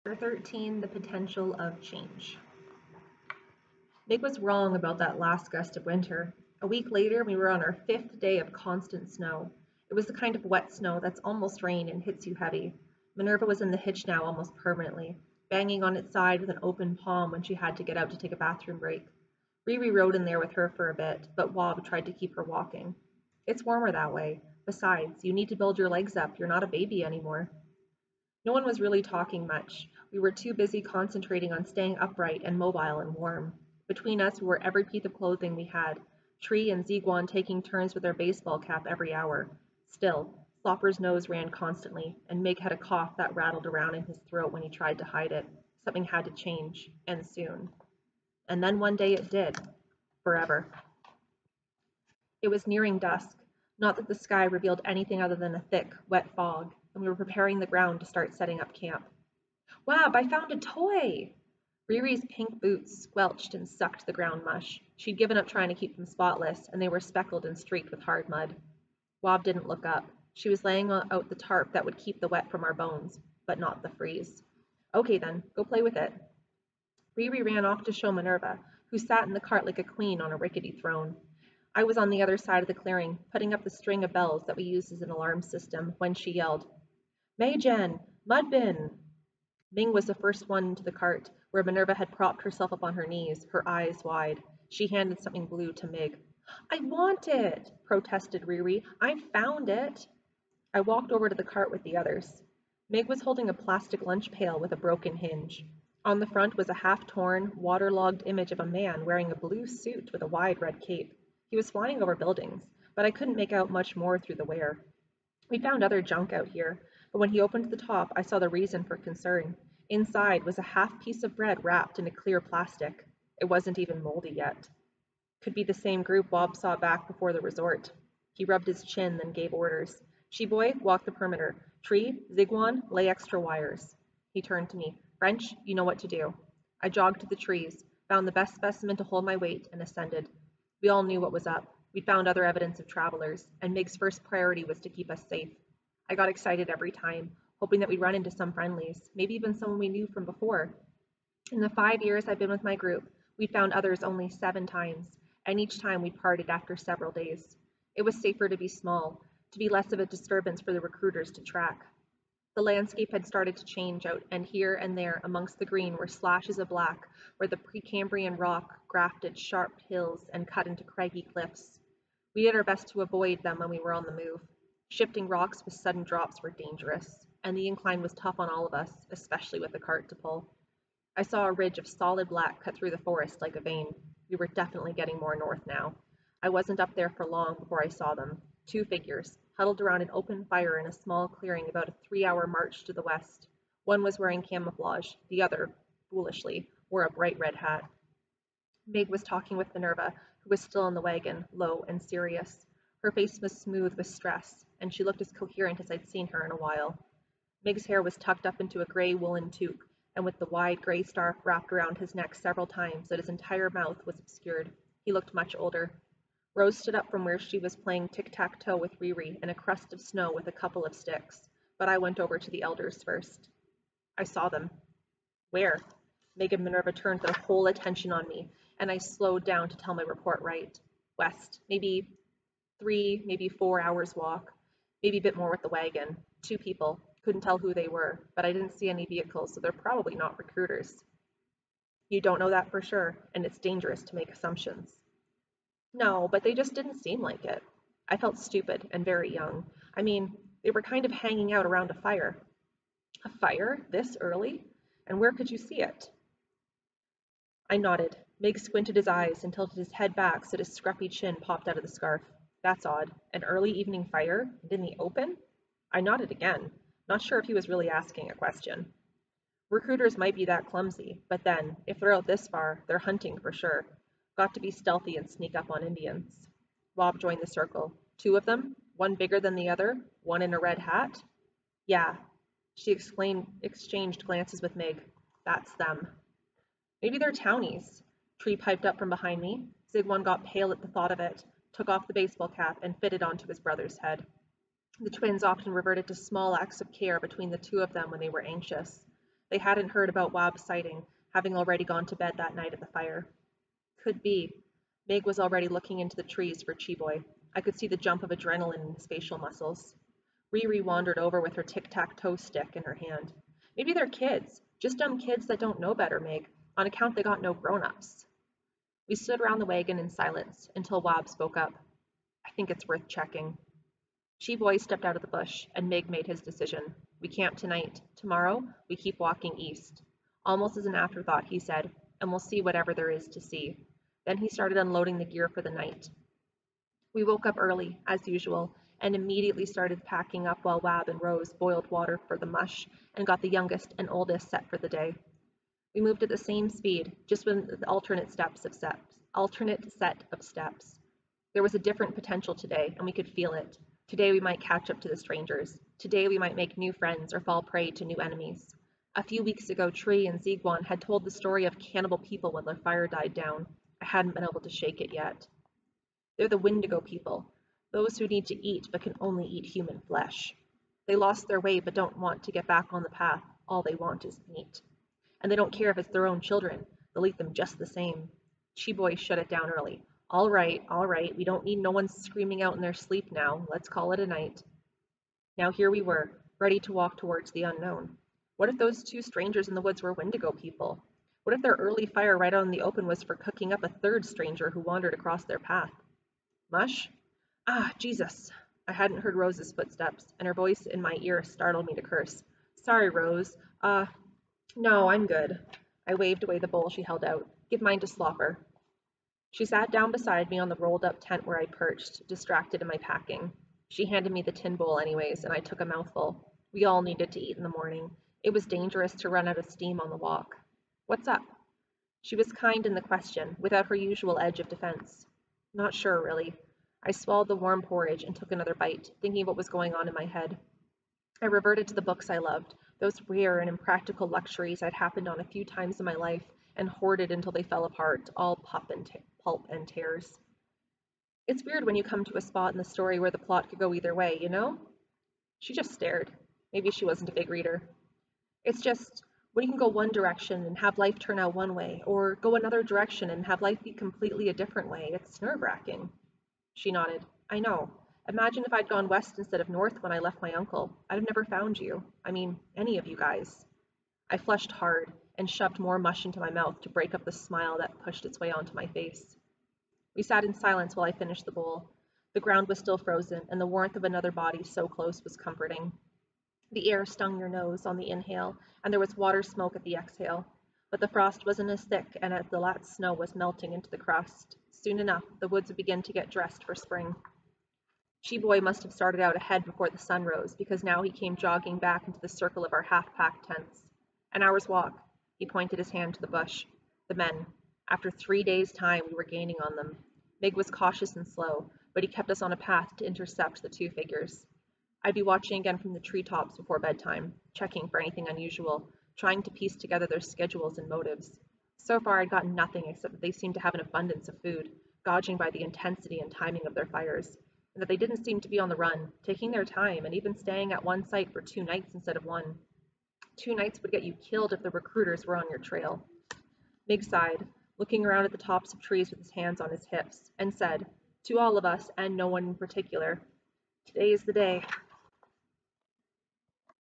Chapter 13, The Potential of Change. Mig was wrong about that last gust of winter. A week later, we were on our 5th day of constant snow. It was the kind of wet snow that's almost rain and hits you heavy. Minerva was in the hitch now almost permanently, banging on its side with an open palm when she had to get out to take a bathroom break. Riri rode in there with her for a bit, but Wob tried to keep her walking. It's warmer that way. Besides, you need to build your legs up. You're not a baby anymore. No one was really talking much. We were too busy concentrating on staying upright and mobile and warm. Between us, we wore every piece of clothing we had, Tree and Ziguan taking turns with their baseball cap every hour. Still, Slopper's nose ran constantly, and Mig had a cough that rattled around in his throat when he tried to hide it. Something had to change, and soon. And then one day it did. Forever. It was nearing dusk, not that the sky revealed anything other than a thick, wet fog, and we were preparing the ground to start setting up camp. Wab, I found a toy! Riri's pink boots squelched and sucked the ground mush. She'd given up trying to keep them spotless, and they were speckled and streaked with hard mud. Wab didn't look up. She was laying out the tarp that would keep the wet from our bones, but not the freeze. Okay then, go play with it. Riri ran off to show Minerva, who sat in the cart like a queen on a rickety throne. I was on the other side of the clearing, putting up the string of bells that we used as an alarm system, when she yelled, Mayjen, Mudbin! Ming was the first one into the cart, where Minerva had propped herself up on her knees, her eyes wide. She handed something blue to Mig. I want it, protested Riri. I found it. I walked over to the cart with the others. Mig was holding a plastic lunch pail with a broken hinge. On the front was a half-torn, waterlogged image of a man wearing a blue suit with a wide red cape. He was flying over buildings, but I couldn't make out much more through the wear. We found other junk out here, but when he opened the top, I saw the reason for concern. Inside was a half piece of bread wrapped in a clear plastic. It wasn't even moldy yet. Could be the same group Wob saw back before the resort. He rubbed his chin, then gave orders. She-boy, walk the perimeter. Tree, Ziguan, lay extra wires. He turned to me. French, you know what to do. I jogged to the trees, found the best specimen to hold my weight, and ascended. We all knew what was up. We'd found other evidence of travelers, and Mig's first priority was to keep us safe. I got excited every time, hoping that we'd run into some friendlies, maybe even someone we knew from before. In the 5 years I've been with my group, we'd found others only 7 times, and each time we'd parted after several days. It was safer to be small, to be less of a disturbance for the recruiters to track. The landscape had started to change out, and here and there amongst the green were slashes of black where the Precambrian rock grafted sharp hills and cut into craggy cliffs. We did our best to avoid them when we were on the move. Shifting rocks with sudden drops were dangerous, and the incline was tough on all of us, especially with the cart to pull. I saw a ridge of solid black cut through the forest like a vein. We were definitely getting more north now. I wasn't up there for long before I saw them. 2 figures, huddled around an open fire in a small clearing about a 3-hour march to the west. One was wearing camouflage, the other, foolishly, wore a bright red hat. Meg was talking with Minerva, who was still in the wagon, low and serious. Her face was smooth with stress, and she looked as coherent as I'd seen her in a while. Meg's hair was tucked up into a gray woolen toque, and with the wide gray scarf wrapped around his neck several times so that his entire mouth was obscured. He looked much older. Rose stood up from where she was playing tic-tac-toe with Riri in a crust of snow with a couple of sticks, but I went over to the elders first. I saw them. Where? Meg and Minerva turned their whole attention on me, and I slowed down to tell my report right. West, maybe 3, maybe 4 hours walk, maybe a bit more with the wagon. 2 people. Couldn't tell who they were, but I didn't see any vehicles, so they're probably not recruiters. You don't know that for sure, and it's dangerous to make assumptions. No, but they just didn't seem like it. I felt stupid and very young. I mean, they were kind of hanging out around a fire. A fire? This early? And where could you see it? I nodded. Mig squinted his eyes and tilted his head back so his scruffy chin popped out of the scarf. That's odd. An early evening fire? And in the open? I nodded again, not sure if he was really asking a question. Recruiters might be that clumsy, but then, if they're out this far, they're hunting for sure. Got to be stealthy and sneak up on Indians. Wob joined the circle. 2 of them? One bigger than the other? One in a red hat? Yeah. She exchanged glances with Mig. That's them. Maybe they're townies. Tree piped up from behind me. Ziguan got pale at the thought of it, took off the baseball cap, and fitted onto his brother's head. The twins often reverted to small acts of care between the 2 of them when they were anxious. They hadn't heard about Wab's sighting, having already gone to bed that night at the fire. Could be. Meg was already looking into the trees for Chiboy. I could see the jump of adrenaline in his facial muscles. Riri wandered over with her tic-tac-toe stick in her hand. Maybe they're kids, just dumb kids that don't know better, Meg, on account they got no grown-ups. We stood around the wagon in silence until Wab spoke up. I think it's worth checking. Chiboy stepped out of the bush, and Meg made his decision. We camp tonight. Tomorrow, we keep walking east. Almost as an afterthought, he said, and we'll see whatever there is to see. Then he started unloading the gear for the night. We woke up early, as usual, and immediately started packing up while Wab and Rose boiled water for the mush and got the youngest and oldest set for the day. We moved at the same speed, just with the alternate set of steps. There was a different potential today, and we could feel it. Today we might catch up to the strangers. Today we might make new friends or fall prey to new enemies. A few weeks ago, Tree and Ziguan had told the story of cannibal people when their fire died down. I hadn't been able to shake it yet. They're the Wendigo people, those who need to eat but can only eat human flesh. They lost their way but don't want to get back on the path. All they want is meat. And they don't care if it's their own children. They'll eat them just the same. Chiboy shut it down early. All right, we don't need no one screaming out in their sleep now. Let's call it a night. Now here we were, ready to walk towards the unknown. What if those two strangers in the woods were Wendigo people? What if their early fire right out in the open was for cooking up a third stranger who wandered across their path? Mush? Ah, Jesus! I hadn't heard Rose's footsteps, and her voice in my ear startled me to curse. Sorry, Rose. No, I'm good. I waved away the bowl she held out. Give mine to Slopper. She sat down beside me on the rolled-up tent where I perched, distracted in my packing. She handed me the tin bowl anyways, and I took a mouthful. We all needed to eat in the morning. It was dangerous to run out of steam on the walk. What's up? She was kind in the question, without her usual edge of defense. Not sure, really. I swallowed the warm porridge and took another bite, thinking of what was going on in my head. I reverted to the books I loved, those rare and impractical luxuries I'd happened on a few times in my life, and hoarded until they fell apart, all pulp and tears. It's weird when you come to a spot in the story where the plot could go either way, you know? She just stared. Maybe she wasn't a big reader. It's just, when you can go one direction and have life turn out one way, or go another direction and have life be completely a different way, it's nerve-wracking. She nodded. I know. Imagine if I'd gone west instead of north when I left my uncle. I'd have never found you. I mean, any of you guys. I flushed hard and shoved more mush into my mouth to break up the smile that pushed its way onto my face. We sat in silence while I finished the bowl. The ground was still frozen, and the warmth of another body so close was comforting. The air stung your nose on the inhale, and there was water smoke at the exhale. But the frost wasn't as thick, and as the last snow was melting into the crust, soon enough the woods would begin to get dressed for spring. Chiboy must have started out ahead before the sun rose, because now he came jogging back into the circle of our half-packed tents. An hour's walk. He pointed his hand to the bush. The men. After 3 days' time, we were gaining on them. Mig was cautious and slow, but he kept us on a path to intercept the two figures. I'd be watching again from the treetops before bedtime, checking for anything unusual, trying to piece together their schedules and motives. So far, I'd gotten nothing except that they seemed to have an abundance of food, gauging by the intensity and timing of their fires, and that they didn't seem to be on the run, taking their time and even staying at one site for 2 nights instead of 1. 2 nights would get you killed if the recruiters were on your trail. Mig sighed, looking around at the tops of trees with his hands on his hips, and said, to all of us, and no one in particular, today is the day.